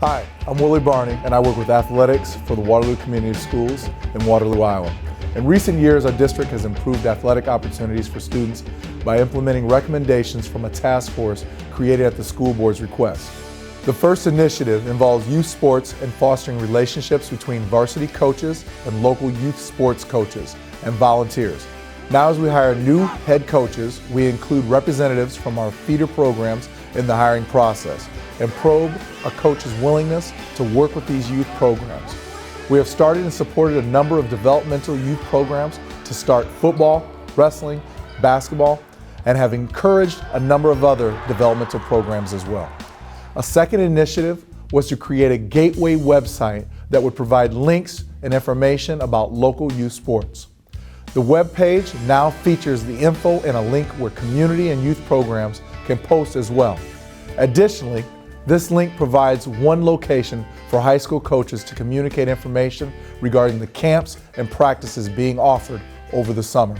Hi, I'm Willie Barney, and I work with athletics for the Waterloo Community Schools in Waterloo, Iowa. In recent years, our district has improved athletic opportunities for students by implementing recommendations from a task force created at the school board's request. The first initiative involves youth sports and fostering relationships between varsity coaches and local youth sports coaches and volunteers. Now, as we hire new head coaches, we include representatives from our feeder programs in the hiring process and probe a coach's willingness to work with these youth programs. We have started and supported a number of developmental youth programs to start football, wrestling, basketball, and have encouraged a number of other developmental programs as well. A second initiative was to create a gateway website that would provide links and information about local youth sports. The web page now features the info and a link where community and youth programs can post as well. Additionally, this link provides one location for high school coaches to communicate information regarding the camps and practices being offered over the summer.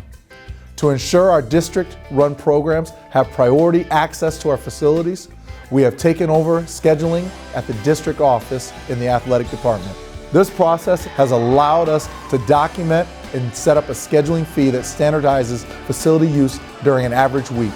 To ensure our district-run programs have priority access to our facilities, we have taken over scheduling at the district office in the athletic department. This process has allowed us to document and set up a scheduling fee that standardizes facility use during an average week.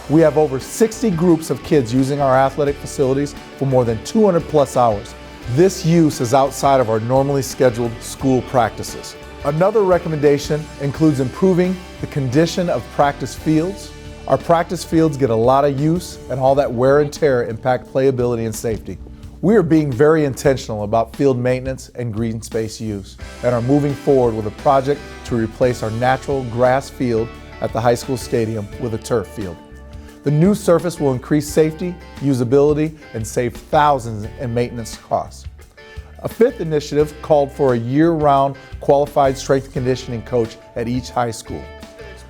We have over 60 groups of kids using our athletic facilities for more than 200 plus hours. This use is outside of our normally scheduled school practices. Another recommendation includes improving the condition of practice fields. Our practice fields get a lot of use, and all that wear and tear impact playability and safety. We are being very intentional about field maintenance and green space use and are moving forward with a project to replace our natural grass field at the high school stadium with a turf field. The new surface will increase safety, usability, and save thousands in maintenance costs. A fifth initiative called for a year-round qualified strength and conditioning coach at each high school.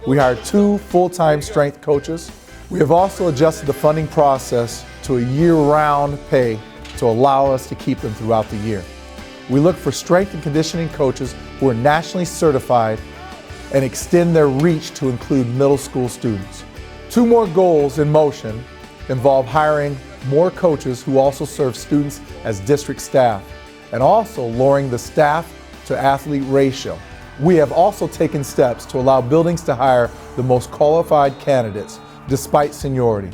We hired 2 full-time strength coaches. We have also adjusted the funding process to a year-round pay to allow us to keep them throughout the year. We look for strength and conditioning coaches who are nationally certified and extend their reach to include middle school students. 2 more goals in motion involve hiring more coaches who also serve students as district staff and also lowering the staff to athlete ratio. We have also taken steps to allow buildings to hire the most qualified candidates despite seniority.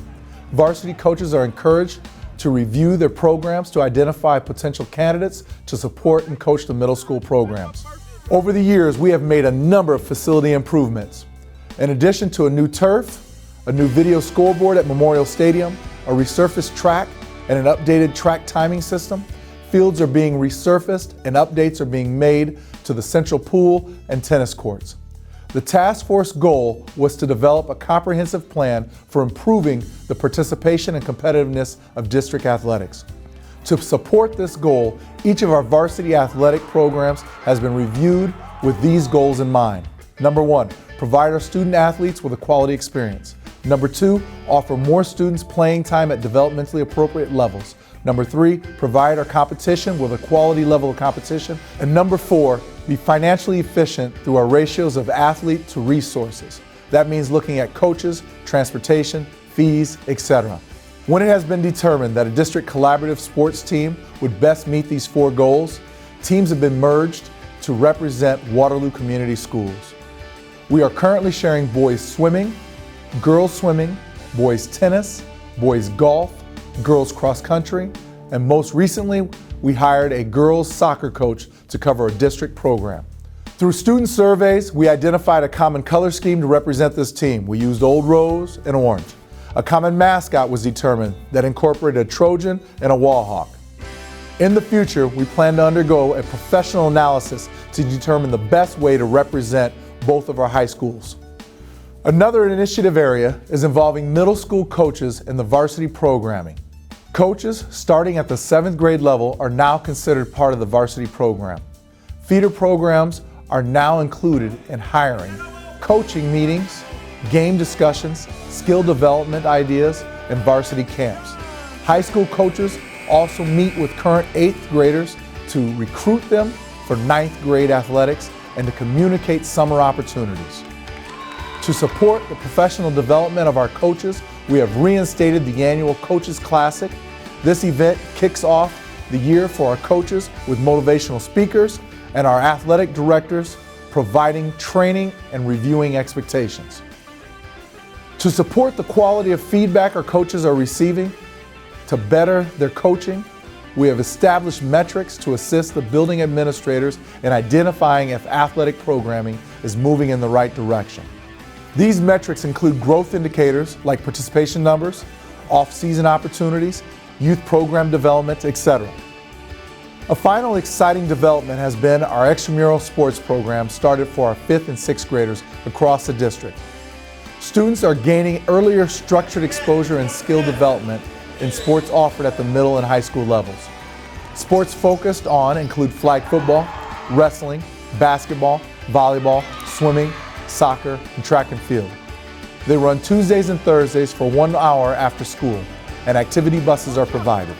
Varsity coaches are encouraged to review their programs to identify potential candidates to support and coach the middle school programs. Over the years, we have made a number of facility improvements. In addition to a new turf, a new video scoreboard at Memorial Stadium, a resurfaced track, and an updated track timing system, fields are being resurfaced and updates are being made to the central pool and tennis courts. The task force goal was to develop a comprehensive plan for improving the participation and competitiveness of district athletics. To support this goal, each of our varsity athletic programs has been reviewed with these goals in mind. Number 1, provide our student athletes with a quality experience. Number 2, offer more students playing time at developmentally appropriate levels. Number 3, provide our competition with a quality level of competition. And number 4, be financially efficient through our ratios of athlete to resources. That means looking at coaches, transportation, fees, etc. When it has been determined that a district collaborative sports team would best meet these 4 goals, teams have been merged to represent Waterloo Community Schools. We are currently sharing boys swimming, girls swimming, boys tennis, boys golf, girls cross country, and most recently, we hired a girls soccer coach to cover a district program. Through student surveys, we identified a common color scheme to represent this team. We used old rose and orange. A common mascot was determined that incorporated a Trojan and a wall hawk. In the future, we plan to undergo a professional analysis to determine the best way to represent both of our high schools. Another initiative area is involving middle school coaches in the varsity programming. Coaches starting at the 7th grade level are now considered part of the varsity program. Feeder programs are now included in hiring, coaching meetings, game discussions, skill development ideas, and varsity camps. High school coaches also meet with current 8th graders to recruit them for 9th grade athletics and to communicate summer opportunities. To support the professional development of our coaches, we have reinstated the annual Coaches Classic. This event kicks off the year for our coaches with motivational speakers and our athletic directors providing training and reviewing expectations. To support the quality of feedback our coaches are receiving, to better their coaching, we have established metrics to assist the building administrators in identifying if athletic programming is moving in the right direction. These metrics include growth indicators like participation numbers, off-season opportunities, youth program development, etc. A final exciting development has been our extramural sports program started for our 5th and 6th graders across the district. Students are gaining earlier structured exposure and skill development in sports offered at the middle and high school levels. Sports focused on include flag football, wrestling, basketball, volleyball, swimming, soccer, and track and field. They run Tuesdays and Thursdays for 1 hour after school, and activity buses are provided.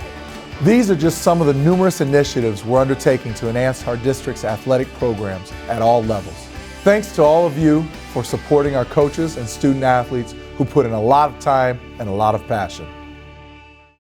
These are just some of the numerous initiatives we're undertaking to enhance our district's athletic programs at all levels. Thanks to all of you for supporting our coaches and student athletes who put in a lot of time and a lot of passion.